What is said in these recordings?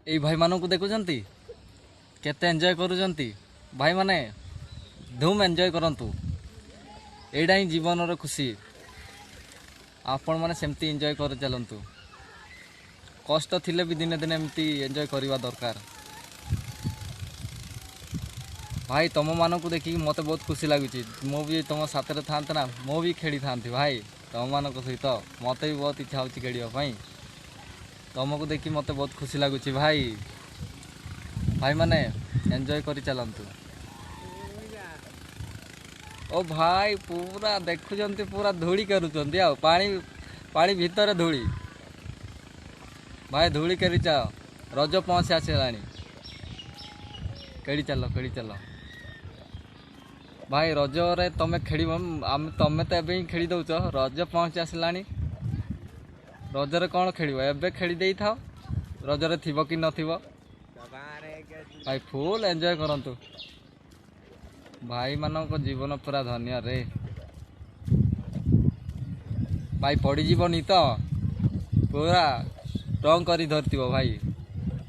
एई भाई मानू को देखुचंती केते एंजॉय करूचंती भाई माने धूम एंजॉय करंतु एडा ही जीवन रो खुशी आपण माने सेमती एंजॉय कर चलंतु कष्ट थिले भी दिने दिने एमती एंजॉय करवा दरकार भाई तुम मान को देखिए मत बहुत खुशी लगुच मु भी तुम साथ था ना मु भी खेली था भाई तुम मान सहित मत भी बहुत इच्छा हो खेलवाई तुमको देखी मत बहुत खुशी लगुच भाई भाई माने एंजॉय कर चलतु ओ भाई पूरा देखुंत पूरा धूली करुँच पानी पानी भितर धूली भाई धूली कर रज पहुँच आसला केड़ी चल भाई रज रे तुम खेल तुम तो एवं खेली दौच रज पहुँच आसला रजरे कौन खेल एवं खेली दे था रजरे थी कि न भाई फुल एंजॉय करंतु भाई मानक जीवन पूरा धन्य रे भाई पड़ीजनी तो पूरा स्ट्रंग कर धरती भाई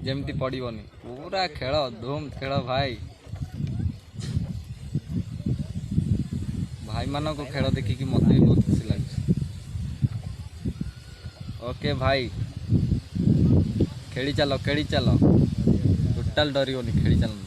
जमती पड़ोनी पूरा खेल धूम खेल भाई भाई मानक खेल देखिकी मत भी बहुत खुशी लगे ओके भाई खेली चल टोटाल डरनी खेली चल।